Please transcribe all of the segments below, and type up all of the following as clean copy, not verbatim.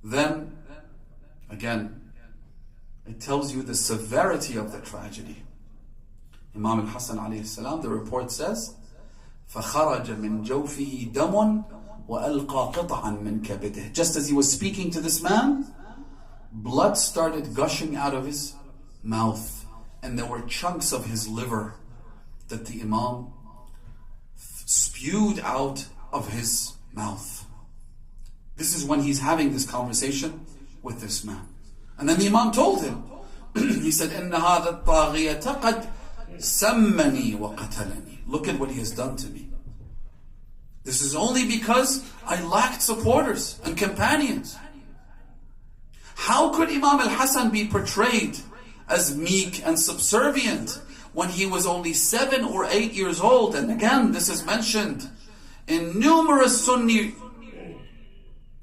then again, it tells you the severity of the tragedy. Imam al-Hassan عليه السلام, the report says, فَخَرَجَ مِنْ جَوْفِهِ دَمٌ وَأَلْقَى قِطْعًا مِنْ كَبِدِهِ. Just as he was speaking to this man, blood started gushing out of his mouth, and there were chunks of his liver that the Imam spewed out of his mouth. This is when he's having this conversation with this man. And then the Imam told him, he said, إِنَّ هَذَا الطَّاغِيَةَ قَدْ سَمَّنِي وَقَتَلَنِي. Look at what he has done to me. This is only because I lacked supporters and companions. How could Imam al-Hassan be portrayed as meek and subservient when he was only 7 or 8 years old? And again, this is mentioned in numerous Sunni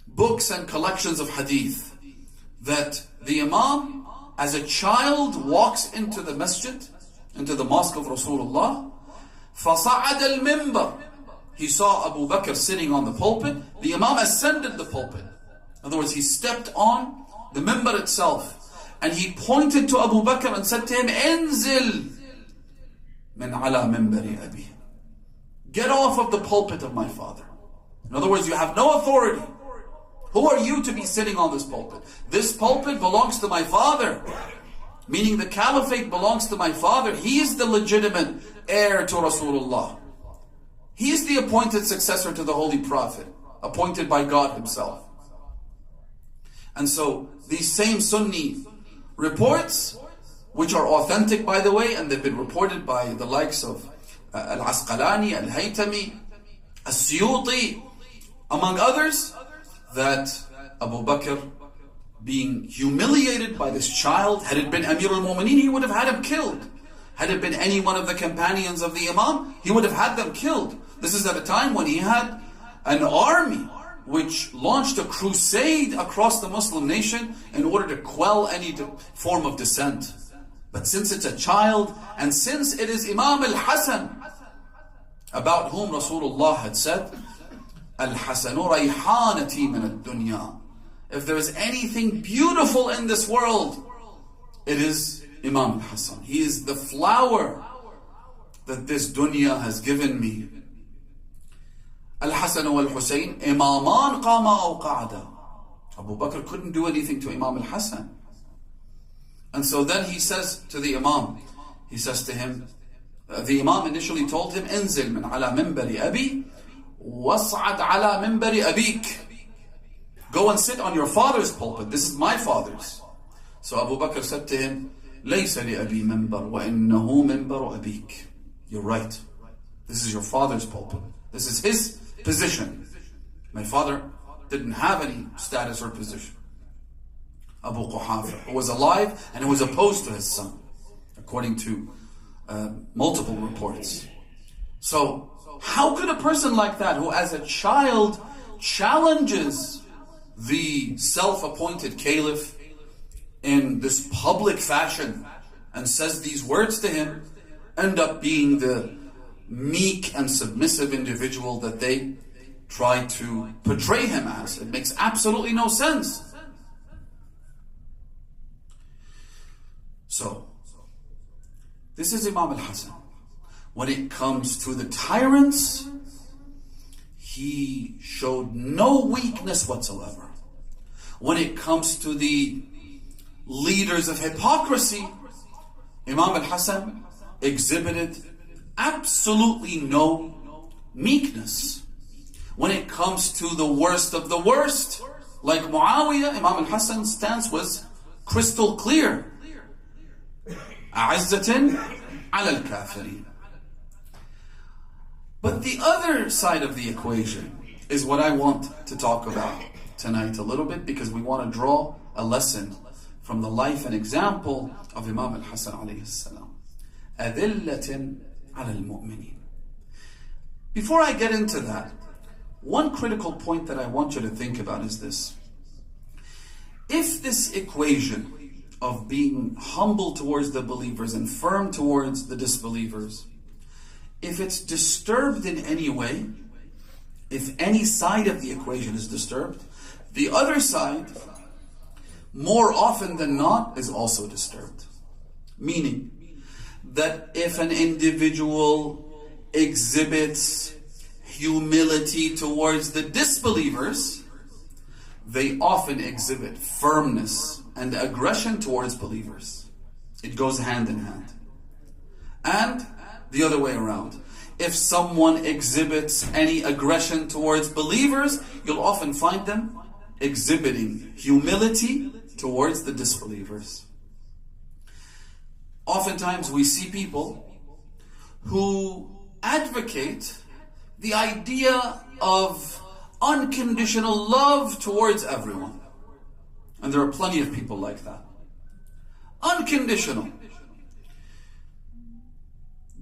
books and collections of hadith, that the Imam as a child walks into the masjid, into the mosque of Rasulullah, فَصَعَدَ الْمِنْبَرِ. He saw Abu Bakr sitting on the pulpit. The Imam ascended the pulpit. In other words, he stepped on the minbar itself, and he pointed to Abu Bakr and said to him, انزل من على منبر أبي. Get off of the pulpit of my father. In other words, you have no authority. Who are you to be sitting on this pulpit? This pulpit belongs to my father. Meaning the caliphate belongs to my father. He is the legitimate heir to Rasulullah. He is the appointed successor to the Holy Prophet, appointed by God Himself. And so these same Sunni reports, which are authentic by the way, and they've been reported by the likes of Al-Asqalani, Al-Haytami, As-Suyuti, among others, that Abu Bakr, being humiliated by this child, had it been Amir al-Mu'mineen, he would have had him killed. Had it been any one of the companions of the Imam, he would have had them killed. This is at a time when he had an army which launched a crusade across the Muslim nation in order to quell any form of dissent. But since it's a child, and since it is Imam al-Hassan, about whom Rasulullah had said, Al-Hasanu rayhanati min ad-dunya. If there is anything beautiful in this world, it is Imam al-Hassan. He is the flower that this dunya has given me. Al-Hassan wal-Hussein, imaman qama aw qa'ada. Abu Bakr couldn't do anything to Imam al-Hassan. And so then he says to the Imam, he says to him, the Imam initially told him, انزل من على منبر أبي واصعد على منبر أبيك. Go and sit on your father's pulpit. This is my father's. So Abu Bakr said to him, ليس لأبي منبر وإنه منبر أبيك. You're right. This is your father's pulpit. This is his position. My father didn't have any status or position. Abu Quhafa, who was alive and who was opposed to his son, according to multiple reports. So, how could a person like that, who as a child challenges the self-appointed caliph in this public fashion and says these words to him, end up being the meek and submissive individual that they try to portray him as? It makes absolutely no sense. So, this is Imam al-Hassan. When it comes to the tyrants, he showed no weakness whatsoever. When it comes to the leaders of hypocrisy, Imam al-Hassan exhibited absolutely no meekness. When it comes to the worst of the worst, like Muawiyah, Imam al-Hassan's stance was crystal clear. أعزة على الكافرين. But the other side of the equation is what I want to talk about tonight a little bit, because we want to draw a lesson from the life and example of Imam al-Hassan عليه السلام. أذلة على المؤمنين. Before I get into that, one critical point that I want you to think about is this. If this equation of being humble towards the believers and firm towards the disbelievers, if it's disturbed in any way, if any side of the equation is disturbed, the other side more often than not, is also disturbed. Meaning that if an individual exhibits humility towards the disbelievers, they often exhibit firmness and aggression towards believers. It goes hand in hand. And the other way around. If someone exhibits any aggression towards believers, you'll often find them exhibiting humility towards the disbelievers. Oftentimes we see people who advocate the idea of unconditional love towards everyone. And there are plenty of people like that. Unconditional.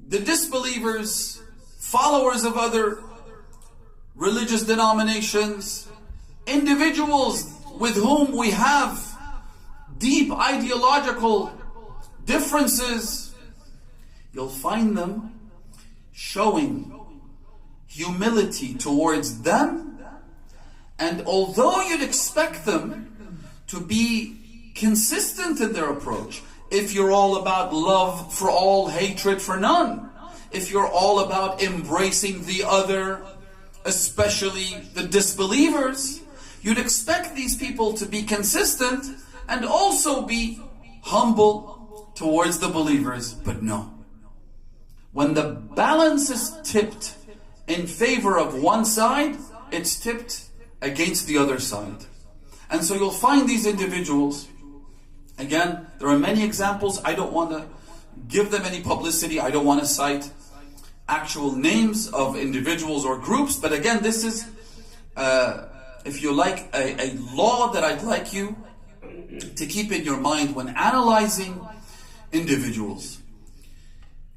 The disbelievers, followers of other religious denominations, individuals with whom we have deep ideological differences, you'll find them showing humility towards them. And although you'd expect them to be consistent in their approach, if you're all about love for all, hatred for none, if you're all about embracing the other, especially the disbelievers, you'd expect these people to be consistent and also be humble towards the believers. But no. When the balance is tipped in favor of one side, it's tipped against the other side. And so you'll find these individuals, again, there are many examples. I don't want to give them any publicity. I don't want to cite actual names of individuals or groups. But again, this is, if you like, a law that I'd like you to keep in your mind when analyzing individuals.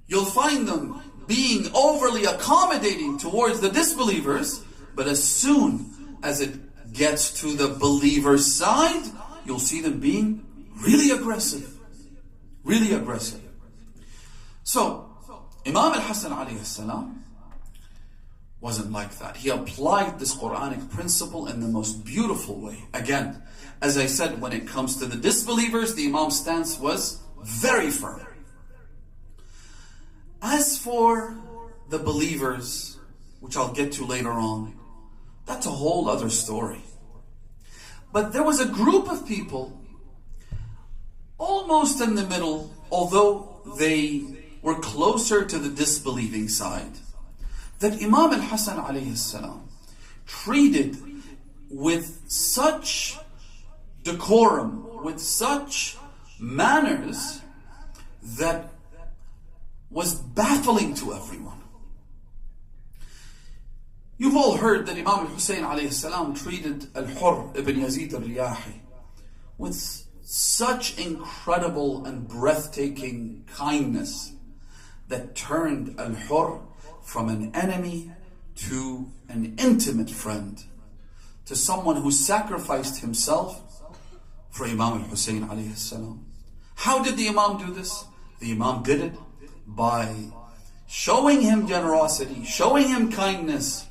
You'll find them being overly accommodating towards the disbelievers, but as soon as it gets to the believer's side, you'll see them being really aggressive. Really aggressive. So, Imam al-Hassan alayhi salam wasn't like that. He applied this Quranic principle in the most beautiful way. Again, as I said, when it comes to the disbelievers, the Imam's stance was very firm. As for the believers, which I'll get to later on, that's a whole other story. But there was a group of people almost in the middle, although they were closer to the disbelieving side, that Imam al-Hassan alayhi salam treated with such decorum, with such manners, that was baffling to everyone. You've all heard that Imam al-Hussein alayhi salam treated al-Hurr ibn Yazid al-Riyahi with such incredible and breathtaking kindness that turned al-Hurr from an enemy to an intimate friend, to someone who sacrificed himself for Imam al-Hussein alayhi salam. How did the Imam do this? The Imam did it by showing him generosity, showing him kindness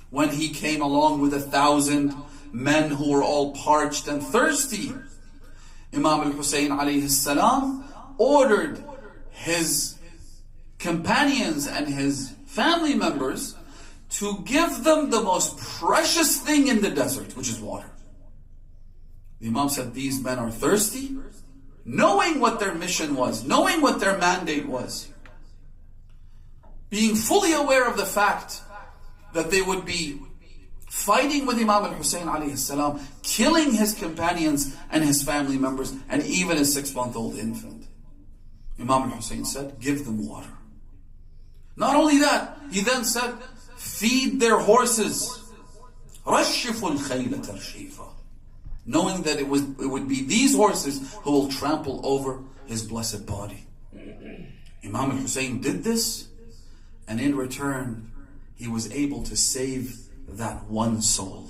when he came along with 1,000 men who were all parched and thirsty. Imam al-Hussein alayhi salam ordered his companions and his family members to give them the most precious thing in the desert, which is water. The Imam said, these men are thirsty, knowing what their mission was, knowing what their mandate was, being fully aware of the fact that they would be fighting with Imam al-Hussein alayhi salam, killing his companions and his family members, and even his 6-month-old infant. Imam al-Hussein said, give them water. Not only that, he then said, feed their horses. رَشِّفُوا الْخَيْلَ تَرْشِيفًا, knowing that it would be these horses who will trample over his blessed body. Imam al-Hussein did this, and in return, he was able to save that one soul.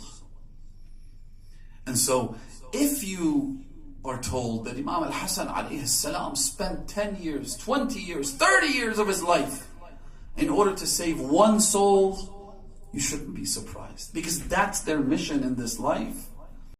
And so, if you are told that Imam al-Hassan alayhi salam spent 10 years, 20 years, 30 years of his life in order to save one soul, you shouldn't be surprised, because that's their mission in this life.